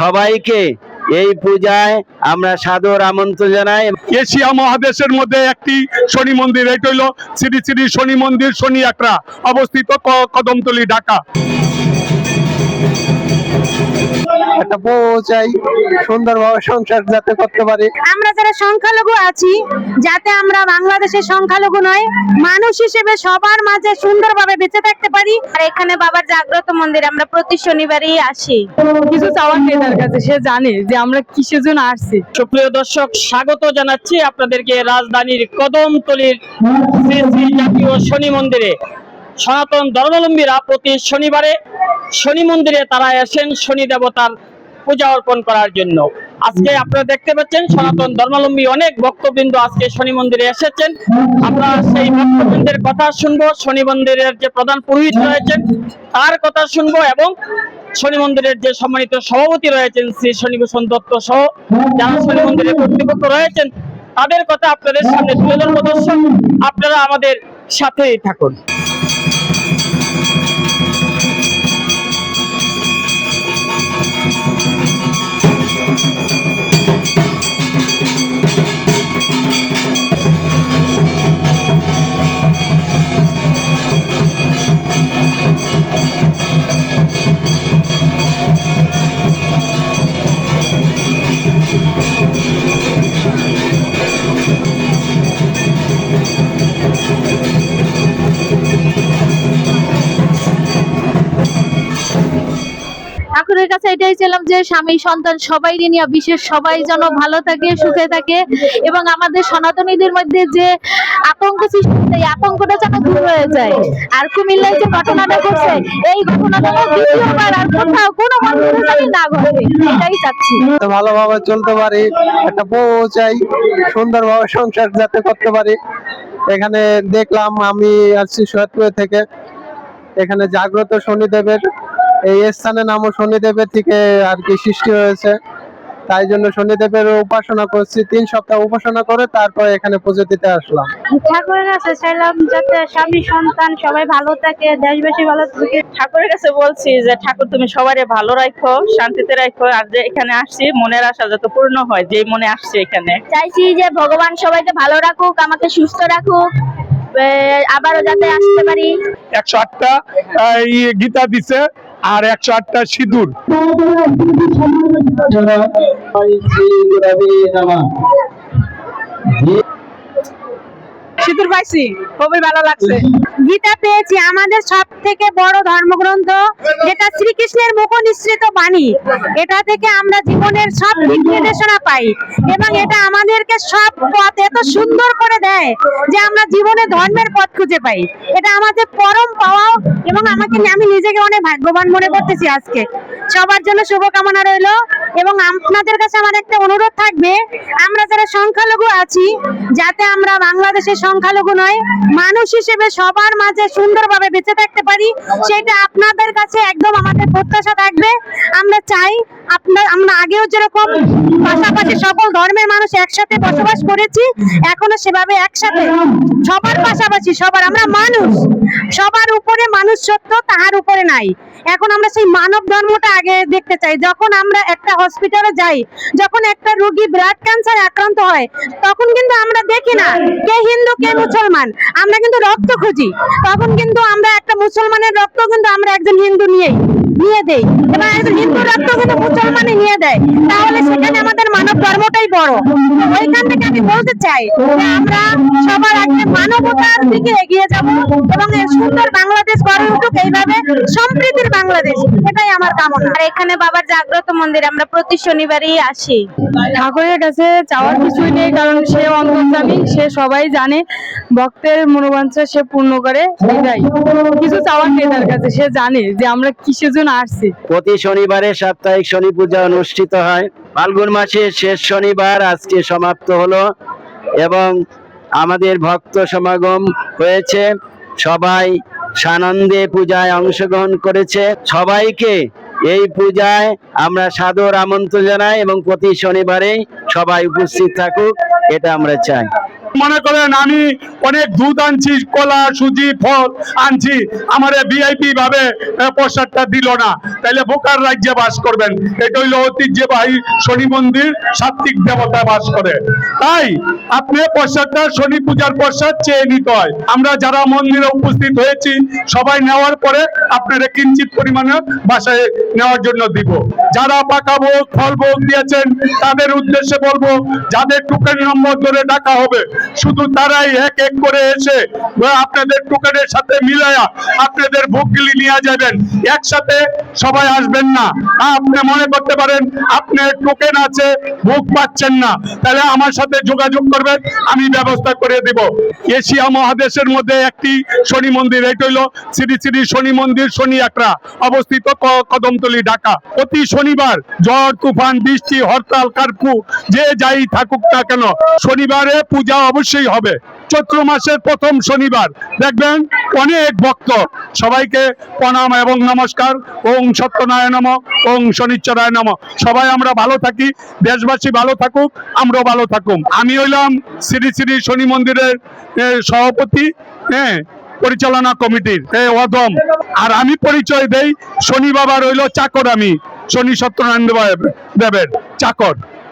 সবাইকে এই পূজায় আমরা সাদর আমন্ত্রণ জানাই। এশিয়া মহাদেশের মধ্যে একটি শনি মন্দির, এটা হইল শ্রী শ্রী শনি মন্দির, শনি একরা, অবস্থিত কদমতলী, ঢাকা। একটা বউ চাই, সুন্দরভাবে সংসার যাতে করতে পারি। আমরা যারা সংখ্যালঘু আছি, যাতে আমরা বাংলাদেশের সংখ্যালঘু নয়, মানুষ হিসেবে সবার মাঝে সুন্দরভাবে বেঁচে থাকতে পারি। আর এখানে বাবার জাগ্রত মন্দির, আমরা প্রতি শনিবারই আসি। কিছু চাওয়ার নেই তার কাছে, সে জানে যে আমরা কিসের জন্য আসছি। সুপ্রিয় দর্শক, স্বাগত জানাচ্ছি আপনাদেরকে রাজধানীর কদমতলীর শ্রী শ্রী জাতীয় শনি মন্দিরে। সনাতন ধর্মাবলম্বীরা প্রতি শনিবারে শনি মন্দিরে তারা আসেন শনি দেবতার পূজা অর্পণ করার জন্য। আজকে আপনারা দেখতে পাচ্ছেন সনাতন ধর্মাবলম্বী অনেক ভক্তবৃন্দ আজকে শনি মন্দিরে এসেছেন। আমরা সেই ভক্তবৃন্দের কথা শুনবো, শনি মন্দিরের যে প্রধান পুরোহিত রয়েছেন তার কথা শুনবো, এবং শনি মন্দিরের যে সম্মানিত সভাপতি রয়েছেন শ্রী শনিভূষণ দত্ত সহ যারা শনি মন্দিরের কর্তৃপক্ষ রয়েছেন তাদের কথা আপনাদের সামনে তুলে ধরবো। দর্শক, আপনারা আমাদের সাথেই থাকুন। ঠাকুরের কাছে এটাই ছিলাম যে স্বামী সন্তান সবাই নিয়ে, বিশেষ সবাই যেন ভালো থাকে, সুখে থাকে, এবং আমাদের সনাতনীদের মধ্যে যে আতঙ্ক সৃষ্টি, এই আতঙ্কটা যেন দূর হয়ে যায়। আর কুমিল্লায় যে ঘটনাটা ঘটছে, এই ঘটনাটা দ্বিতীয়বার আর কোথাও কোনো মন্দিরে জানি না ঘটে, এটাই চাচ্ছি। ভালোভাবে চলতে পারি, একটা বউ চাই, সুন্দরভাবে সংসার যাতে করতে পারি। এখানে দেখলাম, আমি আসছি সৈয়দপুর থেকে, এখানে জাগ্রত শনিদেবের এই স্থানের নামও শনিদেবের থেকে আর কি সৃষ্টি হয়েছে, তাই জন্য শনিদেবের উপাসনা করছি। 3 সপ্তাহ উপাসনা করে তারপর এখানে পুজো দিতে আসলাম। ঠাকুরের কাছে চাইলাম যাতে স্বামী সন্তান সবাই ভালো থাকে, দেশবাসী ভালো থাকে। ঠাকুরের কাছে বলছি যে ঠাকুর তুমি সবারে ভালো রাখো, শান্তিতে রাখো, আর যে এখানে আসছি মনের আশা যাতে পূর্ণ হয়, যে মনে আসছে এখানে। চাইছি যে ভগবান সবাইকে ভালো রাখুক, আমাকে সুস্থ রাখুক, আবারও যাতে আসতে পারি। 108টা গীতা দিছে আর 108টা সিঁদুর। সিঁদুর পাইছি, খুবই ভালো লাগছে। গীতা পেয়েছি, আমাদের সব থেকে বড় ধর্মগ্রন্থ, যেটা শ্রীকৃষ্ণের মুখ নিঃসৃত বাণী। এটা থেকে আমরা জীবনের সব দিক নির্দেশনা পাই, এবং এটা আমাদেরকে সব পথ এত সুন্দর করে দেয় যে আমরা জীবনে ধর্মের পথ খুঁজে পাই। এটা আমাদের পরম পাওয়া, এবং আমি নিজেকে অনেক ভাগ্যবান মনে করতেছি আজকে। সবার জন্য শুভকামনা রইল, এবং আপনাদের কাছে আমার একটা অনুরোধ থাকবে, আমরা যারা সংখ্যালঘু আছি, যাতে আমরা বাংলাদেশের সংখ্যালঘু নয়, মানুষ হিসেবে সবার মাঝে সুন্দরভাবে বেঁচে থাকতে পারি, সেটা আপনাদের কাছে একদম আমাদের প্রত্যাশা থাকবে। আমরা চাই আমরা আগেও যেরকম পাশাপাশি সকল ধর্মের মানুষ একসাথে বসবাস করেছি, এখনো সেভাবে একসাথে সবার পাশাপাশি সবার, আমরা মানুষ, সবার উপরে মানুষ সত্য, তাহার উপরে নাই। এখন আমরা সেই মানব ধর্মটা আগে দেখতে চাই। যখন আমরা একটা হসপিটালে যাই, যখন একটা রোগী ব্লাড ক্যান্সারে আক্রান্ত হয়, তখন কিন্তু আমরা দেখি না কে হিন্দু কে মুসলমান, আমরা কিন্তু রক্ত খুঁজি। তখন কিন্তু আমরা একটা মুসলমানের রক্ত কিন্তু আমরা একজন হিন্দু নিয়ে দেই, এবং একজন হিন্দু রক্ত কিন্তু মুসলমানে নিয়ে দেয়। তাহলে সেখানে আমাদের মানব ধর্মটাই বড়। ওইখান থেকে আমি বলতে চাই যে আমরা সবার আগে মানবতার দিকে এগিয়ে যাব, এবং সুন্দর বাংলাদেশ গড়ে উঠুক, এইভাবে সম্প্রীতির বাংলাদেশ, এটাই আমার কামনা। আর এখানে বাবার জাগ্রত মন্দির, আমরা প্রতি শনিবারই আসি। ঠাকুরের কাছে চাওয়ার কিছুই নেই, কারণ সে অন্তর্যামী, সে সবাই জানে, ভক্তের মনোবাঞ্ছা সে পূর্ণ করে, এটাই। কিছু চাওয়ার নেই তার কাছে, সে জানে যে আমরা কিসের জন্য আসছি। প্রতি শনিবারে সাপ্তাহিক শনি পূজা অনুষ্ঠিত হয়। ফাল্গুন মাসের শেষ শনিবার আজকে সমাপ্ত হলো, এবং আমাদের ভক্ত সমাগম হয়েছে। সবাই সানন্দে পূজায় অংশগ্রহণ করেছে। সবাইকে এই পূজায় আমরা সাদর আমন্ত্রণ জানাই, এবং প্রতি শনিবারে সবাই উপস্থিত থাকুক, এটা আমরা চাই। মনে করেন আমি অনেক দুধ আনছি, কলা, সুজি, ফল আনছি, আমার ভিআইপি ভাবে প্রসাদটা দিল না, তাইলে বোকার রাজ্যে বাস করবেন। এটা হইল ঐতিহ্যবাহী শনি মন্দির, সাত্বিক দেবতা বাস করে। তাই আপনি প্রসাদটা শনি পূজার প্রসাদ চেয়ে নিতে হয়। আমরা যারা মন্দিরে উপস্থিত হয়েছি সবাই নেওয়ার পরে আপনারা কিঞ্চিত পরিমাণে বাসায় নেওয়ার জন্য দিব। যারা পাকা ভোগ, ফল ভোগ দিয়েছেন তাদের উদ্দেশ্যে বলবো, যাদের টোকেন নম্বর ধরে ডাকা হবে শুধু তারাই এক এক করে এসে আপনাদের টোকেনের সাথে মিলায়া আপনাদের ভোগগুলি নিয়ে যাবেন, একসাথে সবাই আসবেন না। আপনি মনে করতে পারেন আপনার টোকেন আছে, ভোগ পাচ্ছেন না, তাহলে আমার সাথে যোগাযোগ করবেন, আমি ব্যবস্থা করে দেব। এশিয়া মহাদেশের মধ্যে একটি শনি মন্দির, এটা হইল শ্রী শ্রী শনি মন্দির, শনি আকরা, অবস্থিত কদমতলী, ঢাকা। প্রতি শনিবার ঝড়, তুফান, বৃষ্টি, হরতাল, কারফিউ যে যাই থাকুক না কেন, শনিবারে পূজা অবশ্যই হবে। চৈত্র মাসের প্রথম শনিবার দেখবেন অনেক ভক্ত। সবাইকে প্রণাম এবং নমস্কার। ওং সত্যনারায়ণ নমঃ, ওং শনিশ্চরায় নমঃ। সবাই আমরা ভালো থাকি, দেশবাসী ভালো থাকুক, আমরাও ভালো থাকুক। আমি হইলাম শ্রী শ্রী শনি মন্দিরের সভাপতি, পরিচালনা কমিটির অদম। আর আমি পরিচয় দেই, শনি বাবার হইল চাকর, আমি শনি সত্যনারায়ণ দেবের চাকর।